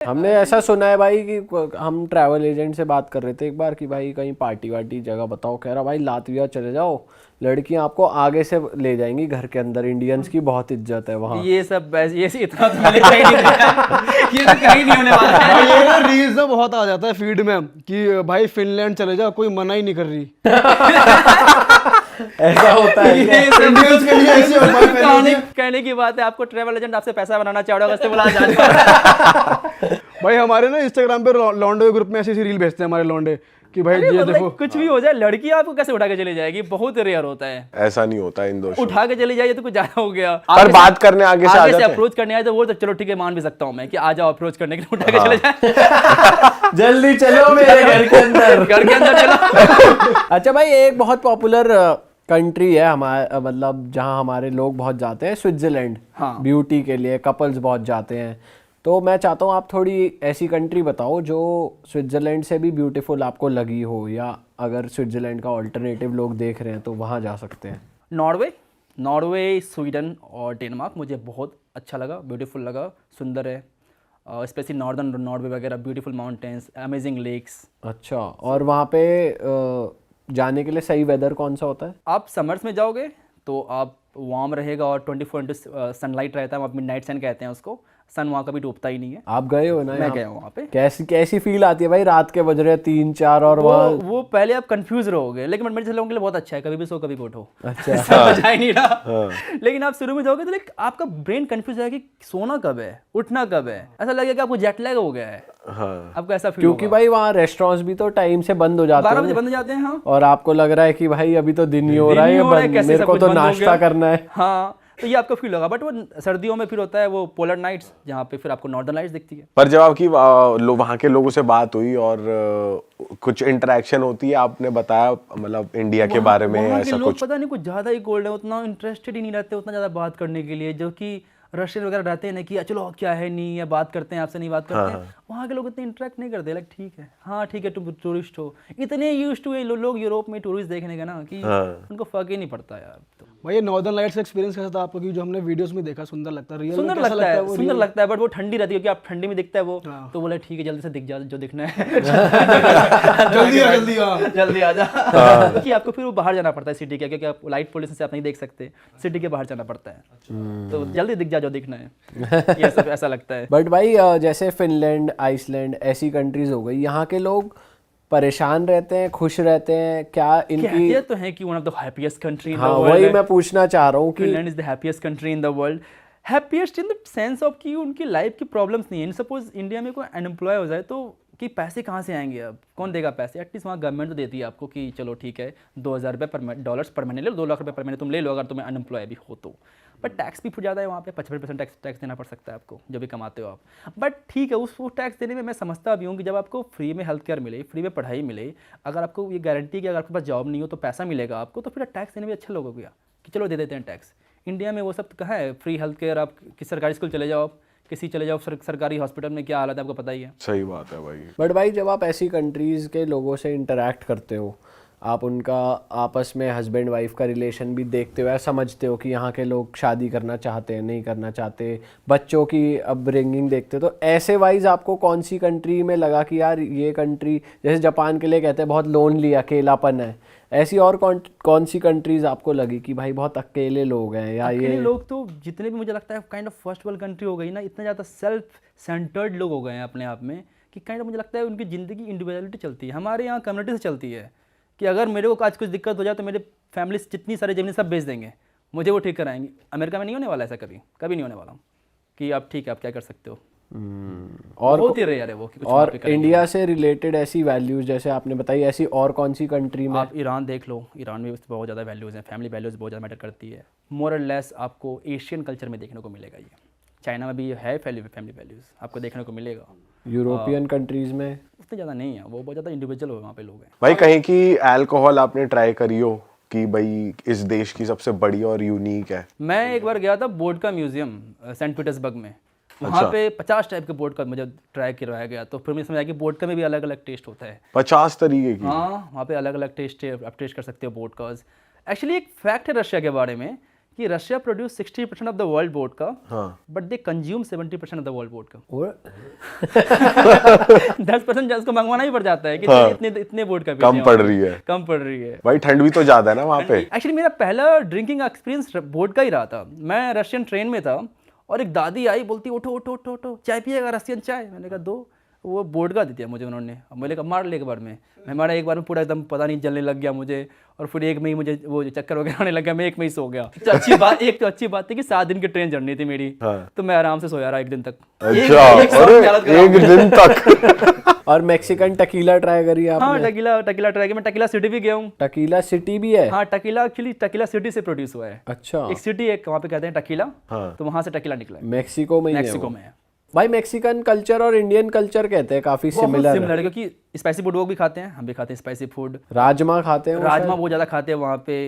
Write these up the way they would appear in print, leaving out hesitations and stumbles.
हमने ऐसा सुना है भाई कि हम ट्रैवल एजेंट से बात कर रहे थे एक बार कि भाई कहीं पार्टी वार्टी जगह बताओ, कह रहा भाई लातविया चले जाओ, लड़कियां आपको आगे से ले जाएंगी घर के अंदर, इंडियंस की बहुत इज्जत है वहाँ। ये सब इतना तो मैंने कहीं नहीं देखा। ये तो कहीं नहीं होने वाला है। ये ना रील्स में बहुत आ जाता है फीड में कि भाई फिनलैंड चले जाओ, कोई मना ही नहीं कर रही। ऐसा होता है क्या? ये सब इंडियंस के लिए ऐसी होता है कहने की बात है। आपको ट्रैवल एजेंट आपसे पैसा बनाना चाह रहा होगा, इससे बोला जाए। भाई हमारे ना इंस्टाग्राम पे लौंडे के ग्रुप में ऐसी रील भेजते हैं हमारे लौंडे कि भाई ये देखो कुछ भी हो जाए, लड़की आपको कैसे उठा के चली जाएगी, बहुत रेयर होता है। ऐसा नहीं होता इन दोस्तों। उठा के चली जाइए तो कुछ ज्यादा हो गया। पर बात करने आगे से आ आगे से जाते हैं। अप्रोच करने आए तो वो तो चलो ठीक है, मान भी सकता हूँ मैं कि आ जाओ अप्रोच करने के लिए, उठा के चले जाए। जल्दी चलो मेरे घर के अंदर। घर के अंदर चलो। अच्छा भाई, एक बहुत पॉपुलर कंट्री है हमारे, मतलब जहाँ हमारे लोग बहुत जाते हैं, स्विट्जरलैंड। हाँ। ब्यूटी के लिए कपल्स बहुत जाते हैं। तो मैं चाहता हूँ आप थोड़ी ऐसी कंट्री बताओ जो स्विट्जरलैंड से भी ब्यूटीफुल आपको लगी हो, या अगर स्विट्जरलैंड का ऑल्टरनेटिव लोग देख रहे हैं तो वहाँ जा सकते हैं। नॉर्वे, स्वीडन और डेनमार्क मुझे बहुत अच्छा लगा, ब्यूटीफुल लगा, सुंदर है। स्पेशली नॉर्दर्न नॉर्वे वगैरह, ब्यूटीफुल माउंटेन्स, अमेजिंग लेक्स। अच्छा, और वहाँ पे जाने के लिए सही वेदर कौन सा होता है? आप समर्स में जाओगे तो आप वार्म रहेगा और 24 सनलाइट रहता है, वहाँ मिडनाइट सन कहते हैं उसको। सन वहाँ कभी डूबता ही नहीं है। आप गए हो ना? मैं गया हूँ वहाँ पे। कैसी फील आती है भाई, रात के बज रहे 3-4 और वो पहले आप कंफ्यूज रहोगे, लेकिन मेरे जैसे लोगों के लिए बहुत अच्छा है, कभी भी सो कभी उठो। अच्छा। समझ आ ही नहीं रहा। लेकिन आप शुरू में जाओगे तो लाइक आपका ब्रेन कंफ्यूज है कि सोना कब है, उठना कब है, ऐसा लगेगा कि आपको जेट लैग हो गया है। हाँ। आपको ऐसा फील क्योंकि भाई वहाँ रेस्टोरेंट्स भी तो टाइम से बंद हो जाते 12 हैं बजे बंद हो जाते हैं। हाँ, और आपको लग रहा है कि भाई अभी तो दिन ही हो रहा है, ये बंद, मेरे को तो नाश्ता करना है। हाँ, तो ये आपको फील होगा। बट वो सर्दियों में फिर होता है वो पोलर नाइट्स, जहाँ पे फिर आपको नॉर्दर्न लाइट्स दिखती है। पर जब आपकी वहाँ के लोगों से बात हुई और कुछ इंटरेक्शन होती है, आपने बताया मतलब इंडिया के बारे में वहाँ के ऐसा लोग कुछ? पता नहीं कुछ ज़्यादा ही कोल्ड है, उतना इंटरेस्टेड ही नहीं रहते उतना ज़्यादा बात करने के लिए, जो कि रशियन वगैरह रहते हैं ना कि चलो क्या है नहीं, या बात करते हैं आपसे, नहीं बात करते हैं। वहाँ के लोग इतने इंटरेक्ट नहीं करते, लाइक ठीक है, हाँ ठीक है, तुम टूरिस्ट हो। इतने यूज्ड टू लोग यूरोप में टूरिस्ट देखने का ना कि उनको फर्क ही नहीं पड़ता यार। तो भाई ये नॉर्दर्न लाइट्स का एक्सपीरियंस कैसा था आपको? कि जो हमने वीडियोस में देखा सुंदर लगता है, रियल में सुंदर कैसा लगता है, वो सुंदर लगता है, बट वो ठंडी रहती है, क्योंकि आप ठंडी में दिखता है वो। तो बोले ठीक है, जल्दी से दिख जा जो दिखना है। जल्दी आ जा। क्योंकि आपको फिर वो बाहर जाना पड़ता है सिटी के, क्योंकि आप लाइट पोल्यूशन से आप नहीं देख सकते, सिटी के बाहर जाना पड़ता है। तो जल्दी दिख जा जो दिखना है, ये सब ऐसा लगता है। बट भाई जैसे फिनलैंड, आइसलैंड ऐसी कंट्रीज हो गई, यहाँ के लोग परेशान रहते हैं, खुश रहते हैं क्या? इनकी कहते तो हैं कि one of the happiest country in the हाँ, वर्ल्ड। वही मैं पूछना चाह रहा हूँ कि Finland is the happiest country in the world. Happiest in the sense of कि उनकी लाइफ की प्रॉब्लम्स नहीं है। सपोज इंडिया में कोई अनएम्प्लॉय हो जाए तो कि पैसे कहाँ से आएंगे, अब कौन देगा पैसे? एटलीस्ट वहाँ गवर्नमेंट तो देती है आपको कि चलो ठीक है, $2,000 पर महीने ले लो, 2 लाख रुपये पर महीने तुम ले लो अगर तुम्हें अनएम्प्लॉय भी हो तो। बट टैक्स भी फिर ज़्यादा है वहाँ पे, 55% टैक्स देना पड़ सकता है आपको जो भी कमाते हो आप। बट ठीक है, उस टैक्स देने में मैं समझता भी हूँ कि जब आपको फ्री में हेल्थ केयर मिले, फ्री में पढ़ाई मिले, अगर आपको ये गारंटी कि अगर आपके पास जॉब नहीं हो तो पैसा मिलेगा आपको, तो फिर टैक्स देने में अच्छा लोग हो गया कि चलो दे देते हैं टैक्स। इंडिया में वो सब कहाँ है? फ्री हेल्थ केयर, आप किसी सरकारी स्कूल चले जाओ, किसी चले जाओ सरकारी हॉस्पिटल में क्या हालत है आपको पता ही है। सही बात है भाई। बट भाई जब आप ऐसी कंट्रीज़ के लोगों से इंटरेक्ट करते हो, आप उनका आपस में हस्बैंड वाइफ का रिलेशन भी देखते हो या समझते हो कि यहाँ के लोग शादी करना चाहते हैं, नहीं करना चाहते, बच्चों की अपब्रिंगिंग देखते हो, तो ऐसे वाइज आपको कौन सी कंट्री में लगा कि यार ये कंट्री, जैसे जापान के लिए कहते हैं बहुत लोनली, अकेलापन है, ऐसी और कौन सी कंट्रीज आपको लगी कि भाई बहुत अकेले लोग हैं? या अकेले ये लोग तो जितने भी मुझे लगता है kind of first world country हो गई ना, इतना ज़्यादा सेल्फ सेंटर्ड लोग हो गए हैं अपने आप में कि काइंड ऑफ मुझे लगता है उनकी ज़िंदगी इंडिविजुअलिटी चलती है। हमारे यहाँ कम्युनिटी से चलती है कि अगर मेरे को आज कुछ दिक्कत हो जाए तो मेरे फैमिली जितनी सारी ज़मीन सब बेच देंगे, मुझे वो ठीक कराएंगे। अमेरिका में नहीं होने वाला ऐसा, कभी नहीं होने वाला कि आप ठीक है, आप क्या कर सकते हो। और बहुत ही रेयर है वो कि कुछ और वहाँ पे करेंगे। इंडिया से रिलेटेड ऐसी वैल्यूज जैसे आपने बताई, ऐसी और कौन सी कंट्री में? आप ईरान देख लो, ईरान में बहुत ज़्यादा वैल्यूज़ हैं, फैमिली वैल्यूज़ बहुत ज़्यादा मैटर करती है। मोर और लेस आपको एशियन कल्चर में देखने को मिलेगा ये। चाइना में भी है फैमिली वैल्यूज़ आपको देखने को मिलेगा। यूरोपियन कंट्रीज में उतने ज़्यादा नहीं है, वो बहुत ज़्यादा इंडिविजुअल वहाँ पे लोग हैं। भाई कहीं की अल्कोहल आपने ट्राई करी हो कि भाई इस देश की सबसे बड़ी और यूनिक है? मैं एक बार गया था वोडका म्यूजियम सेंट पीटर्सबर्ग में, वहाँ पे 50 टाइप के वोडका मुझे ट्राई करवाया गया, तो फिर मुझे समझ आया कि वोडका में भी अलग अलग टेस्ट होता है। 50 तरीके की? हाँ, वहाँ पे अलग अलग टेस्ट है, आप टेस्ट कर सकते हो वोडकाज। एक्चुअली एक फैक्ट है रशिया के बारे में कि Russia produce 60% of the world vodka, हाँ but they consume 70% of the world vodka. और 10% उसको मंगवाना ही पड़ जाता है कि हाँ। इतने इतने वोडका कम पड़ रही है। कम पड़ रही है। भाई ठंड भी तो ज्यादा है ना वहाँ पे। एक्चुअली मेरा पहला ड्रिंकिंग एक्सपीरियंस वोडका ही रहा था। मैं रशियन ट्रेन में था और एक दादी आई, बोलती उठो उठो उठो उठो, चाय पिएगा, रशियन चाय। मैंने कहा दो। वो वोडका दी थी मुझे उन्होंने। अब मैंने कहा मार ले एक बार में। मैं मारा एक बार में, पूरा एकदम पता नहीं जलने लग गया मुझे, और फिर एक में ही मुझे वो चक्कर वगैरह आने लग गया, मैं एक में ही सो गया। तो अच्छी बात, एक तो अच्छी बात थी कि 7 दिन की ट्रेन जर्नी थी मेरी, तो मैं आराम से सोया रहा 1 दिन तक। अच्छा, अरे एक दिन तक। और मैक्सिकन टकीला ट्राई करी आपने? हाँ, टकीला ट्राई किया। मैं टकीला सिटी भी गया हूँ। टकीला सिटी भी है? हाँ, टकीला एक्चुअली टकीला सिटी से प्रोड्यूस हुआ है। अच्छा, एक सिटी एक वहाँ पे कहते हैं टकीला, हाँ। तो वहाँ से टकीला निकला है। मैक्सिको में ही है मैक्सिको वो? में है। भाई मैक्सिकन कल्चर और इंडियन कल्चर कहते हैं काफी सिमिलर सिमिलर है, क्योंकि स्पाइसी फूड वो भी खाते हैं, हम भी खाते हैं स्पाइसी फूड। राजमा खाते हैं वो राजमा शायद? बहुत ज़्यादा खाते हैं वहाँ पे।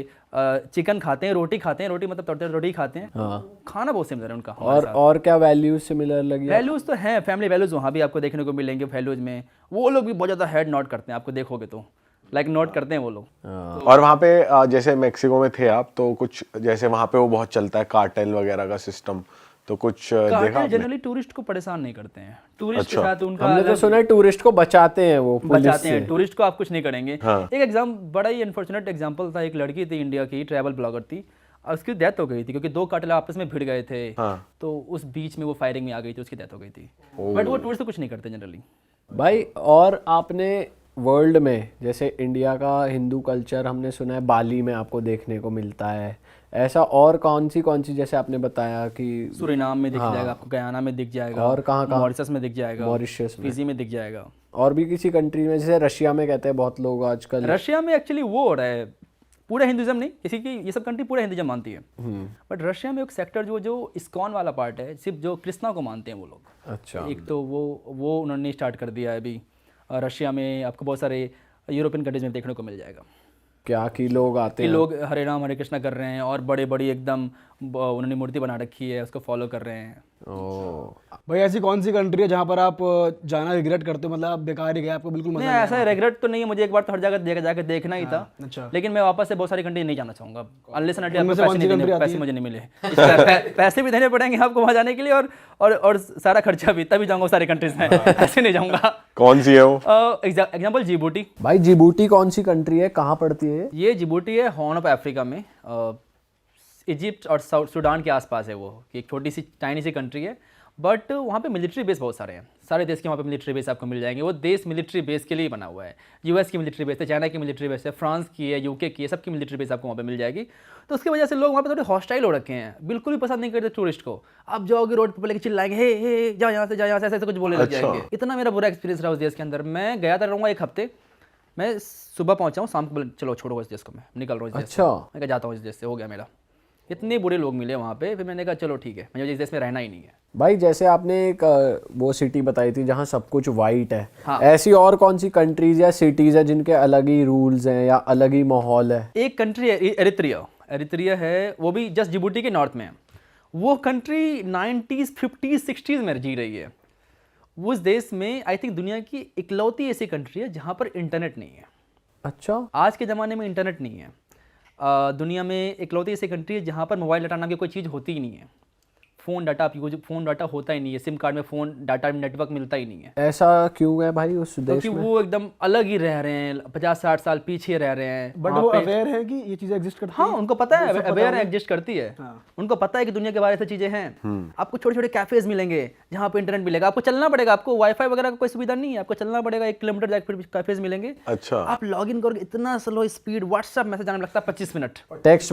चिकन खाते हैं, रोटी खाते हैं, रोटी मतलब तड़ते रोटी खाते हैं। हाँ। खाना बहुत सिमिलर है उनका। और क्या वैल्यूज सिमिलर लगी? वैल्यूज तो हैं, फैमिली वैल्यूज वहाँ भी आपको देखने को मिलेंगे। वैल्यूज में वो लोग भी बहुत ज़्यादा हेड नोट करते हैं, आपको देखोगे तो लाइक नोट करते हैं वो लोग। और वहाँ पे जैसे मैक्सिको में थे आप, तो कुछ जैसे वहाँ पे वो बहुत चलता है कार्टेल वगैरह का सिस्टम, तो कुछ देखा आपने? जनरली टूरिस्ट को परेशान नहीं करते हैं। टूरिस्ट के साथ उनका हमने तो सुना है टूरिस्ट को बचाते हैं वो पुलिस बचाते से। हैं। टूरिस्ट को आप कुछ नहीं करेंगे। हाँ। एक बड़ा ही अनफॉर्चुनेट एग्जांपल था। एक लड़की थी इंडिया की, ट्रैवल ब्लॉगर थी, और उसकी डेथ हो गई थी क्योंकि 2 कार्टेल आपस में भिड़ गए थे। हाँ। तो उस बीच में वो फायरिंग में आ गई थी, उसकी डेथ हो गई थी। बट वो टूरिस्ट को कुछ नहीं करते जनरली। भाई और आपने वर्ल्ड में जैसे इंडिया का हिंदू कल्चर हमने सुना है बाली में आपको देखने को मिलता है, ऐसा और कौन सी जैसे आपने बताया कि सूरीनाम में दिख जाएगा आपको, गयाना में दिख जाएगा, और कहाँ मॉरिशस में दिख जाएगा, मॉरिशस में, फिजी में दिख जाएगा, और भी किसी कंट्री में जैसे रशिया में कहते हैं बहुत लोग आजकल? रशिया में एक्चुअली वो हो रहा है, पूरा हिंदुज़म नहीं, किसी की ये सब कंट्री पूरा हिंदुज़म मानती है, बट रशिया में एक सेक्टर जो इस्कॉन वाला पार्ट है, सिर्फ जो कृष्णा को मानते हैं वो लोग। अच्छा। एक तो वो उन्होंने स्टार्ट कर दिया है अभी। रशिया में आपको बहुत सारे यूरोपियन कंट्रीज में देखने को मिल जाएगा क्या कि लोग आते कि हैं, लोग हरे राम हरे कृष्णा कर रहे हैं, और बड़े बड़ी एकदम उन्होंने मूर्ति बना रखी है, उसको फॉलो कर रहे हैं। ओ भाई ऐसी कौन सी कंट्री है जहाँ पर आप जाना रिग्रेट करते हो, मतलब आप बेकार ही गए, आपको बिल्कुल मजा नहीं, नहीं ऐसा रिग्रेट तो नहीं है मुझे। एक बार तो हर जगह जाके देखना ही था, अच्छा। लेकिन मैं वापस से बहुत सारी कंट्री नहीं जाना चाहूंगा अनलेस एंड उनमें से कौन सी country आती पैसे है? मुझे नहीं मिले। पैसे भी देने पड़ेंगे आपको वहाँ जाने के लिए, और सारा खर्चा भी, तभी जाऊंगा सारी कंट्रीज में, ऐसे नहीं जाऊंगा। कौन सी है वो? Example Djibouti. भाई जिबूटी कौन सी कंट्री है, कहाँ पड़ती है ये जिबूटी है हॉर्न ऑफ अफ्रीका में, इजिप्ट और साउथ सूडान के आसपास है। वो एक छोटी सी टाइनी सी कंट्री है, बट वहाँ पे मिलिट्री बेस बहुत सारे हैं। सारे देश के वहाँ पे मिलिट्री बेस आपको मिल जाएंगे। वो देश मिलिट्री बेस के लिए बना हुआ है। यूएस की मिलिट्री बेस है, चाइना की मिलिट्री बेस है, फ्रांस की है, यूके की है, सबकी मिलिट्री बेस आपको वहाँ पे मिल जाएगी। तो उसकी वजह से लोग वहाँ पे थोड़े हॉस्टाइल हो रखे हैं, बिल्कुल भी पसंद नहीं करते टूरिस्ट को। आप जाओगे रोड पर लेके चिल्लाएंगे, हे जा यहाँ से, जा यहाँ से, ऐसे कुछ बोलने लग जाएंगे। इतना मेरा बुरा एक्सपीरियंस रहा उस देश के अंदर। मैं गया था, रहूँगा 1 हफ्ते। मैं सुबह पहुँचा हूँ, शाम को चलो छोड़ो इस देश को, मैं निकल रहा हूँ इस देश से। अच्छा। मैं क्या जाता हूँ इस देश से, हो गया मेरा। इतने बुरे लोग मिले वहाँ पे, फिर मैंने कहा चलो ठीक है, मुझे इस देश में रहना ही नहीं है। भाई जैसे आपने एक वो सिटी बताई थी जहाँ सब कुछ वाइट है, हाँ। ऐसी और कौन सी कंट्रीज या सिटीज है जिनके अलग ही रूल्स हैं या अलग ही माहौल है? एक कंट्री है एरित्रिया है, वो भी जस्ट जिबूटी के नॉर्थ में है। वो कंट्री 90s 50s 60s में जी रही है। उस देश में आई थिंक दुनिया की इकलौती ऐसी कंट्री है जहाँ पर इंटरनेट नहीं है। अच्छा। आज के ज़माने में इंटरनेट नहीं है। दुनिया में इकलौती ऐसी कंट्री है जहाँ पर मोबाइल डाटा नाम की कोई चीज़ होती ही नहीं है। फ़ोन डाटा होता ही नहीं है। सिम कार्ड में फ़ोन डाटा नेटवर्क मिलता ही नहीं है। ऐसा क्यों है भाई उस देश क्योंकि में? वो एकदम अलग ही रह रहे हैं, 50-60 साल पीछे रह रहे हैं। बट वो अवेयर है कि ये चीजें एग्जिस्ट करती हाँ, हैं? उनको पता है, अवेयर एग्जिस्ट करती है। उनको पता है कि दुनिया के बारे में चीजें हैं। आपको छोटे छोटे कैफेज मिलेंगे जहाँ पे इंटरनेट मिलेगा। आपको चलना पड़ेगा, आपको वाईफाई वगैरह का कोई सुविधा नहीं है, आपको चलना पड़ेगा 1 किलोमीटर जाकर फिर कैफेज मिलेंगे। अच्छा। आप लॉग इन करोगे, इतना स्लो स्पीड, व्हाट्सएप मैसेज आने में लगता है 25 मिनट। टेक्स्ट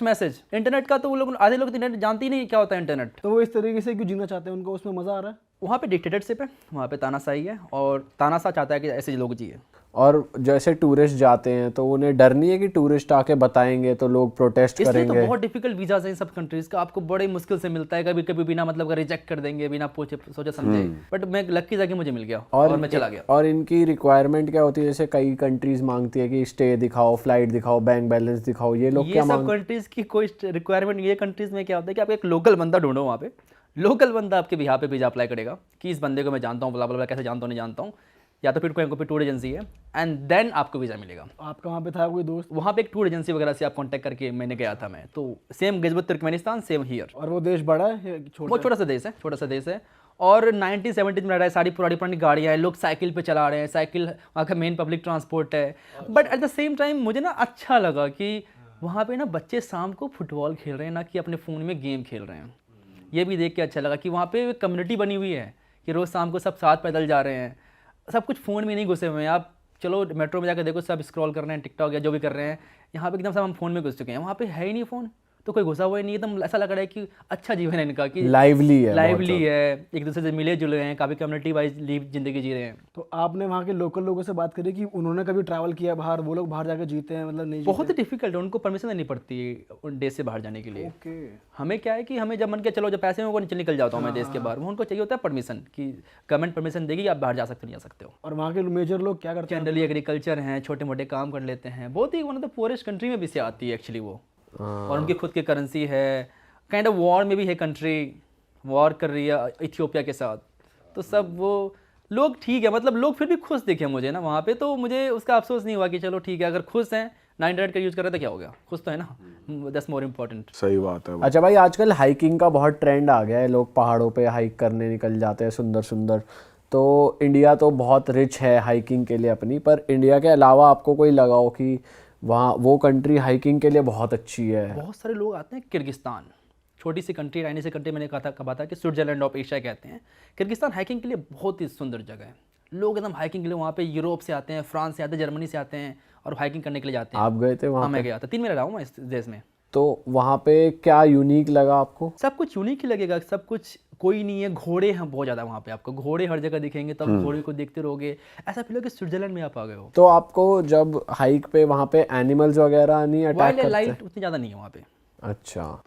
मैसेज इंटरनेट का तो वो लोग, आधे लोग इंटरनेट जानते ही नहीं क्या होता है इंटरनेट। तो वो इस तरीके से क्यों जीना चाहते हैं, उनको उसमें मजा आ रहा है? वहाँ पे डिक्टेटरशिप है, वहाँ पे तानाशाही है, और तानाशाह चाहता है कि ऐसे लोग जिए। और जैसे टूरिस्ट जाते हैं तो उन्हें डर नहीं है कि टूरिस्ट आके बताएंगे तो लोग प्रोटेस्ट इसलिए करेंगे? तो बहुत डिफिकल्ट वीजाज हैं इन सब कंट्रीज का। आपको बड़े मुश्किल से मिलता है, कभी कभी बिना मतलब का रिजेक्ट कर देंगे, बिना पूछे सोचे समझे। बट मैं लकी जाके मुझे मिल गया और मैं चला गया। और इनकी रिक्वायरमेंट क्या होती है? जैसे कई कंट्रीज मांगती है कि स्टे दिखाओ, फ्लाइट दिखाओ, बैंक बैलेंस दिखाओ, ये लोग ये क्या सब कंट्रीज की कोई रिक्वायरमेंट नहीं है। कंट्रीज में क्या होता है कि आप एक लोकल बंदा ढूंढो वहाँ पे। लोकल बंदा आपके बिहार पे वीजा अप्लाई करेगा कि इस बंदे को मैं जानता हूँ, कैसे जानता हूँ नहीं जानता हूँ, या तो फिर कोई टूर एजेंसी है, एंड देन आपको वीज़ा मिलेगा। आपका वहाँ पे था कोई दोस्त? वहाँ पे एक टूर एजेंसी वगैरह से आप कांटेक्ट करके मैंने गया था मैं, तो same Gilgit Turkmenistan, same here. और वो देश बड़ा है या छोटा? बहुत छोटा सा देश है, छोटा सा देश है, और 1970s में रह रहा है, सारी पुरानी पुरानी गाड़ियाँ हैं, लोग साइकिल पे चला रहे हैं, साइकिल वहाँ का मेन पब्लिक ट्रांसपोर्ट है। But at the same time मुझे ना अच्छा लगा कि वहाँ पे ना बच्चे शाम को फुटबॉल खेल रहे हैं, ना कि अपने फ़ोन में गेम खेल रहे हैं। ये भी देख के अच्छा लगा कि वहाँ पे कम्युनिटी बनी हुई है कि रोज़ शाम को सब साथ पैदल जा रहे हैं, सब कुछ फ़ोन में नहीं घुसे हुए हैं। आप चलो मेट्रो में जाकर देखो, सब स्क्रॉल कर रहे हैं टिकटॉक या जो भी कर रहे हैं, यहाँ पे एकदम सब हम फ़ोन में घुस चुके हैं। वहाँ पे है ही नहीं फ़ोन, तो कोई घुसा हुआ ही नहीं, एकदम ऐसा लग रहा है कि अच्छा जीवन है इनका, कि लाइवली है, बहुत लाइवली है, एक दूसरे से मिले जुले हैं, काफ़ी कम्युनिटी वाइज ज़िंदगी जी रहे हैं। तो आपने वहाँ के लोकल लोगों से बात करी कि उन्होंने कभी ट्रैवल किया बाहर, वो लोग बाहर जाके जीते हैं मतलब नहीं? बहुत ही डिफिकल्ट है, उनको परमिशन देनी पड़ती है उन देश से बाहर जाने के लिए। ओके। हमें क्या है कि हमें जब मन के चलो जब पैसे में को निकल जाता हूँ मैं देश के बाहर, वो उनको चाहिए होता है परमिशन कि गवर्नमेंट परमिशन देगी, आप बाहर जा सकते हो, नहीं जा सकते हो। और वहाँ के मेजर लोग क्या करते हैं? जनरली एग्रीकल्चर हैं, छोटे मोटे काम कर लेते हैं, बहुत ही one of the poorest country में भी से आती है एक्चुअली वो। और उनकी खुद की करेंसी है, काइंड ऑफ वॉर में भी है कंट्री, वॉर कर रही है इथियोपिया के साथ, तो सब वो लोग ठीक है, मतलब लोग फिर भी खुश दिखे मुझे ना वहाँ पे, तो मुझे उसका अफसोस नहीं हुआ कि चलो ठीक है, अगर खुश हैं 900 का यूज़ कर रहे तो क्या हो गया, खुश तो है ना, दैट्स मोर इम्पोर्टेंट। सही बात है। अच्छा भाई, आजकल हाइकिंग का बहुत ट्रेंड आ गया है, लोग पहाड़ों पे हाइक करने निकल जाते हैं, सुंदर सुंदर। तो इंडिया तो बहुत रिच है हाइकिंग के लिए अपनी, पर इंडिया के अलावा आपको कोई लगा हो कि वहाँ वो कंट्री हाइकिंग के लिए बहुत अच्छी है? बहुत सारे लोग आते हैं किर्गिस्तान, छोटी सी कंट्री, राइनी सी कंट्री, मैंने कहा था कि स्विट्जरलैंड ऑफ एशिया कहते हैं। किर्गिस्तान हाइकिंग के लिए बहुत ही सुंदर जगह है, लोग एकदम हाइकिंग के लिए वहाँ पे यूरोप से आते हैं, फ्रांस से आते हैं, जर्मनी से आते हैं और हाइकिंग करने के लिए जाते हैं। आप गए थे वहाँ? हाँ मैं गया था, 3 महीने रहा हूँ मैं इस देश में। तो वहाँ पे क्या यूनिक लगा आपको? सब कुछ यूनिक ही लगेगा, सब कुछ कोई नहीं है, घोड़े हैं बहुत ज़्यादा वहाँ पे, आपको घोड़े हर जगह दिखेंगे, तब घोड़े को देखते रहोगे, ऐसा फील हो कि स्विट्जरलैंड में आप आ गए हो। तो आपको जब हाइक पे वहाँ पे एनिमल्स वगैरह नहीं अटैक वाइल्ड करते? लाइफ उतनी ज़्यादा नहीं है वहाँ पे। अच्छा।